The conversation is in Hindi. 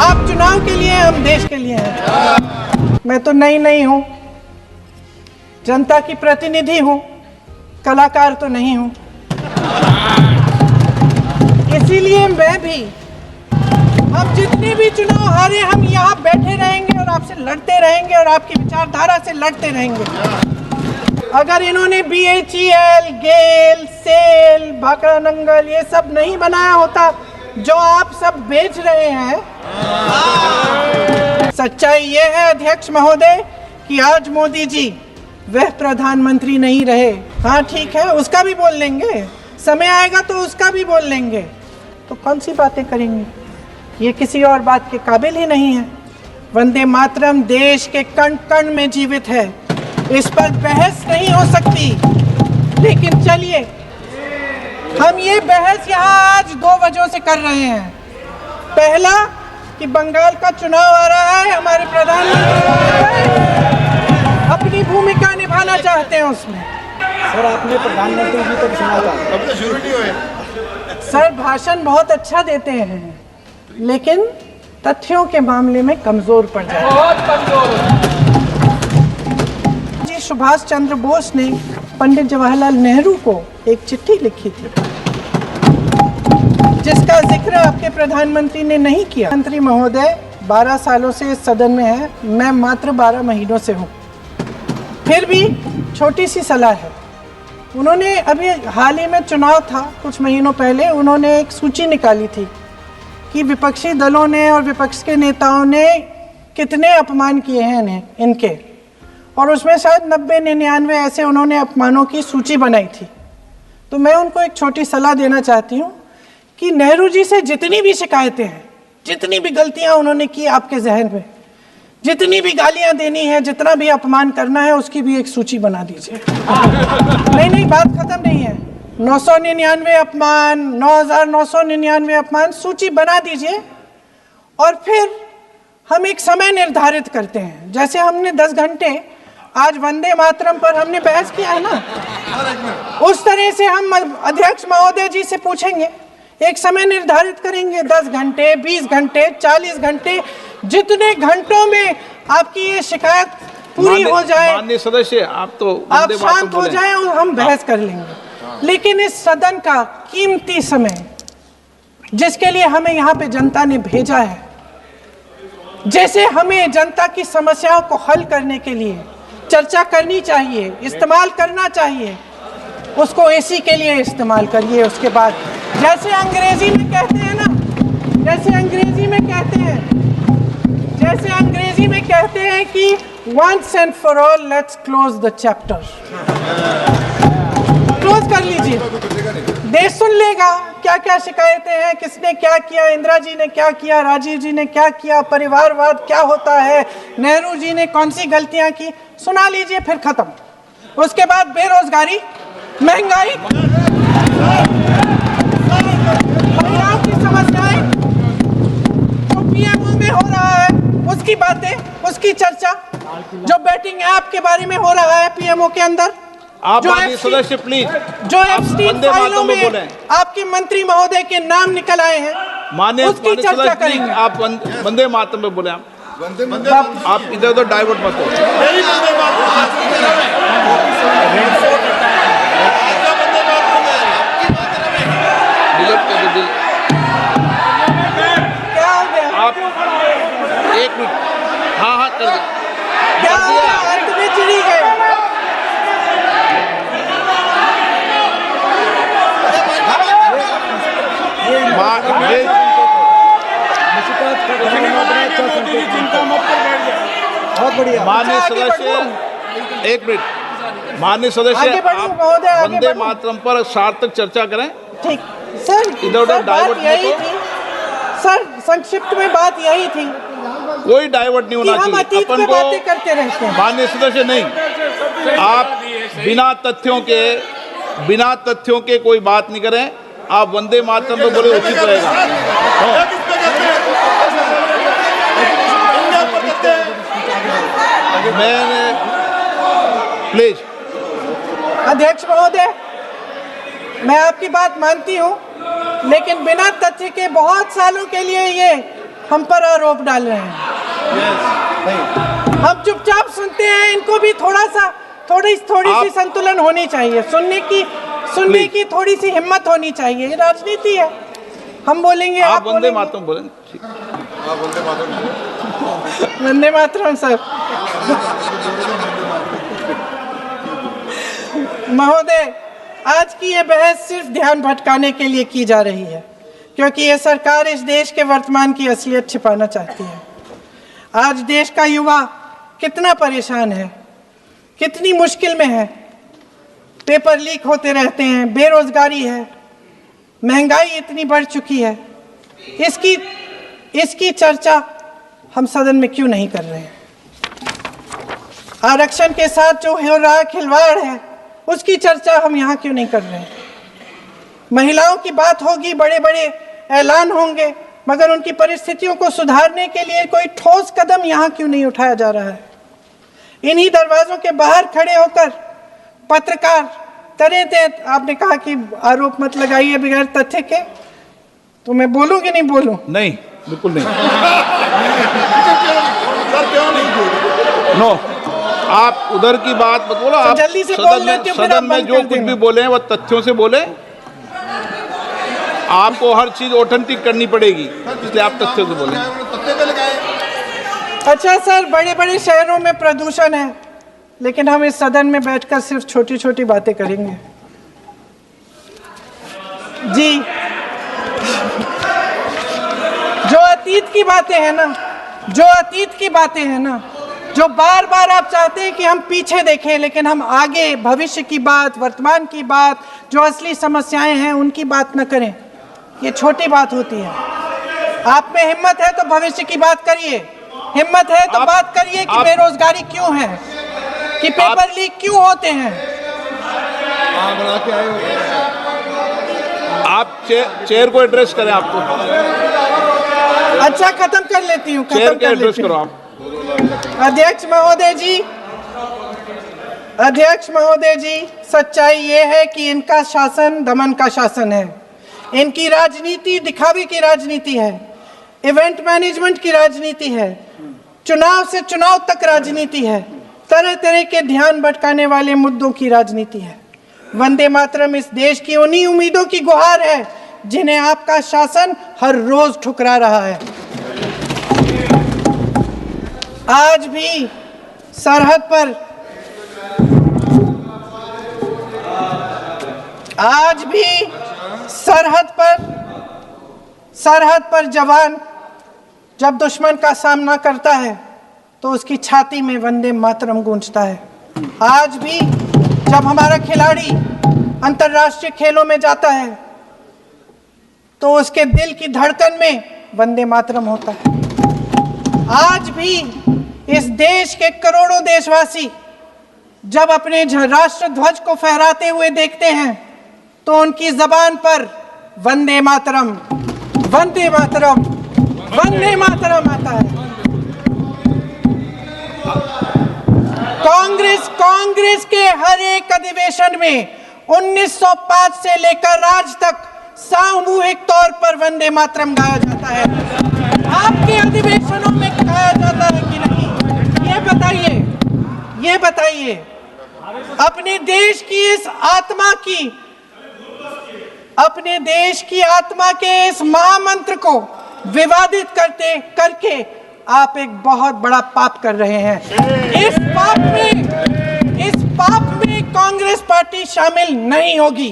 आप चुनाव के लिए हैं, हम देश के लिए हैं। मैं तो नई हूं, जनता की प्रतिनिधि हूं, कलाकार तो नहीं हूं। इसीलिए मैं भी, हम जितने भी चुनाव हारे, हम यहाँ बैठे रहेंगे और आपसे लड़ते रहेंगे और आपकी विचारधारा से लड़ते रहेंगे। अगर इन्होंने BHEL, गेल, सेल, भाखड़ा नंगल ये सब नहीं बनाया होता जो आप सब बेच रहे हैं। सच्चाई ये है अध्यक्ष महोदय कि आज मोदी जी वह प्रधानमंत्री नहीं रहे। हाँ ठीक है, उसका भी बोल लेंगे, समय आएगा तो उसका भी बोल लेंगे। तो कौन सी बातें करेंगे, ये किसी और बात के काबिल ही नहीं है। वंदे मातरम देश के कण कण में जीवित है, इस पर बहस नहीं हो सकती। लेकिन चलिए, हम ये बहस यहाँ आज 2 वजहों से कर रहे हैं। पहला कि बंगाल का चुनाव आ रहा है, हमारे प्रधानमंत्री अपनी भूमिका निभाना चाहते हैं उसमें। सर आपने प्रधानमंत्री जी तक सुना था, अब तो शुरू नहीं हुए। सर भाषण बहुत अच्छा देते हैं, लेकिन तथ्यों के मामले में कमजोर पड़ जाते हैं। बहुत कमजोर। जी सुभाष चंद्र बोस ने पंडित जवाहरलाल नेहरू को एक चिट्ठी लिखी थी, जिसका जिक्र आपके प्रधानमंत्री ने नहीं किया। मंत्री महोदय 12 सालों से इस सदन में है, मैं मात्र 12 महीनों से हूँ। फिर भी छोटी सी सलाह है। उन्होंने अभी हाल ही में चुनाव था, कुछ महीनों पहले उन्होंने एक सूची निकाली थी कि विपक्षी दलों ने और विपक्ष के नेताओं ने कितने अपमान किए हैं इनके, और उसमें शायद 90-99 ऐसे उन्होंने अपमानों की सूची बनाई थी। तो मैं उनको एक छोटी सलाह देना चाहती हूँ कि नेहरू जी से जितनी भी शिकायतें हैं, जितनी भी गलतियाँ उन्होंने की आपके जहन में, जितनी भी गालियाँ देनी है, जितना भी अपमान करना है, उसकी भी एक सूची बना दीजिए। नहीं, बात खत्म नहीं है। 999 अपमान, 9,999 अपमान, सूची बना दीजिए। और फिर हम एक समय निर्धारित करते हैं, जैसे हमने 10 घंटे आज वंदे मातरम पर हमने बहस किया है ना, उस तरह से हम अध्यक्ष महोदय जी से पूछेंगे, एक समय निर्धारित करेंगे, 10 घंटे, 20 घंटे, 40 घंटे, जितने घंटों में आपकी ये शिकायत पूरी हो जाए, माननीय सदस्य आप शांत हो जाए और हम बहस कर लेंगे। लेकिन इस सदन का कीमती समय, जिसके लिए हमें यहाँ पे जनता ने भेजा है, जैसे हमें जनता की समस्याओं को हल करने के लिए चर्चा करनी चाहिए, इस्तेमाल करना चाहिए, उसको AC के लिए इस्तेमाल करिए। उसके बाद जैसे अंग्रेजी में कहते हैं ना, जैसे अंग्रेजी में कहते हैं कि once and for all let's close the chapter, close कर लीजिए। देश सुन लेगा क्या क्या शिकायतें हैं, किसने क्या किया, इंदिरा जी ने क्या किया, राजीव जी ने क्या किया, परिवारवाद क्या होता है, नेहरू जी ने कौन सी गलतियां की, सुना लीजिए, फिर खत्म। उसके बाद बेरोजगारी, महंगाई, महिलाओं की समस्याएं, जो PMO में हो रहा है उसकी बातें, उसकी चर्चा, जो बैटिंग ऐप के बारे में हो रहा है PMO के अंदर, आप सदस्य प्लीज, जो एप्स्टीन फाइलों में आपके मंत्री महोदय के नाम निकल आए हैं, माननीय उसकी चर्चा करेंगे। आप वंदे मातरम में बोले, आप इधर उधर डाइवर्ट मत हो। क्या हो गया? आप 1 मिनट, हाँ कर दो। क्या हो गया? अंत में चिड़ी गए। बहुत बढ़िया। माननीय सदस्य 1 मिनट, माननीय सदस्य आप वंदे मातरम पर सार्थक चर्चा करें। ठीक सर, इधर उधर डाइवर्ट यही थी सर, संक्षिप्त में बात यही थी, कोई डाइवर्ट नहीं होना चाहिए। अपन को बातें करते रहते हैं। माननीय सदस्य नहीं, आप बिना तथ्यों के कोई बात नहीं करें। आप वंदे मातरम पे बोले उचित रहेगा। मैंने प्लीज। अध्यक्ष महोदय, मैं आपकी बात मानती हूं, लेकिन बिना तथ्य के बहुत सालों के लिए ये हम पर आरोप डाल रहे हैं। हम चुपचाप सुनते हैं, इनको भी थोड़ी सी संतुलन होनी चाहिए, सुनने की थोड़ी सी हिम्मत होनी चाहिए। ये राजनीति है, हम बोलेंगे, आप वंदे मातरम बोलें। वंदे मातरम सर। महोदय, आज की ये बहस सिर्फ ध्यान भटकाने के लिए की जा रही है, क्योंकि ये सरकार इस देश के वर्तमान की असलियत छिपाना चाहती है। आज देश का युवा कितना परेशान है, कितनी मुश्किल में है। पेपर लीक होते रहते हैं, बेरोजगारी है, महंगाई इतनी बढ़ चुकी है। इसकी चर्चा हम सदन में क्यों नहीं कर रहे हैं? आरक्षण के साथ जो हो रहा खिलवाड़ है, उसकी चर्चा हम यहाँ क्यों नहीं कर रहे हैं? महिलाओं की बात होगी, बड़े बड़े ऐलान होंगे, मगर उनकी परिस्थितियों को सुधारने के लिए कोई ठोस कदम यहाँ क्यों नहीं उठाया जा रहा है? इन्हीं दरवाजों के बाहर खड़े होकर पत्रकार तरह आपने कहा कि आरोप मत लगाइए बगैर तथ्य के, तो मैं बोलूं कि नहीं बोलूं? नहीं, बिल्कुल नहीं। नो, आप उधर की बात मत बोलो। आप जल्दी से बोल लेते हो, सदन में जो कुछ भी बोले हैं वो तथ्यों से बोले। आपको हर चीज ऑथेंटिक करनी पड़ेगी, इसलिए आप तथ्यों से बोले। अच्छा सर, बड़े बड़े शहरों में प्रदूषण है, लेकिन हम इस सदन में बैठकर सिर्फ छोटी छोटी बातें करेंगे। जी, जो अतीत की बातें हैं ना, जो बार बार आप चाहते हैं कि हम पीछे देखें, लेकिन हम आगे भविष्य की बात, वर्तमान की बात, जो असली समस्याएं हैं उनकी बात न करें, ये छोटी बात होती है। आप में हिम्मत है तो भविष्य की बात करिए, हिम्मत है तो बात करिए कि बेरोजगारी क्यों है, कि पेपर लीक क्यों होते हैं। आप चेयर को एड्रेस करें। आपको अच्छा, खत्म कर लेती हूँ, चेयर को एड्रेस करो आप। अध्यक्ष महोदय जी, सच्चाई ये है कि इनका शासन दमन का शासन है। इनकी राजनीति दिखावे की राजनीति है, इवेंट मैनेजमेंट की राजनीति है, चुनाव से चुनाव तक राजनीति है, तरह तरह के ध्यान भटकाने वाले मुद्दों की राजनीति है। वंदे मातरम इस देश की उन्हीं उम्मीदों की गुहार है जिन्हें आपका शासन हर रोज ठुकरा रहा है। आज भी सरहद पर जवान जब दुश्मन का सामना करता है तो उसकी छाती में वंदे मातरम गूंजता है। आज भी जब हमारा खिलाड़ी अंतर्राष्ट्रीय खेलों में जाता है तो उसके दिल की धड़कन में वंदे मातरम होता है। आज भी इस देश के करोड़ों देशवासी जब अपने राष्ट्र ध्वज को फहराते हुए देखते हैं तो उनकी जबान पर वंदे मातरम, वंदे मातरम, वंदे मातरम आता है। कांग्रेस के हर एक अधिवेशन में 1905 से लेकर आज तक सामूहिक तौर पर वंदे मातरम गाया जाता है। आपके अधिवेशनों में गाया जाता है कि नहीं, ये बताइए। अपने देश की आत्मा के इस महामंत्र को विवादित करके आप एक बहुत बड़ा पाप कर रहे हैं। इस पाप में कांग्रेस पार्टी शामिल नहीं होगी।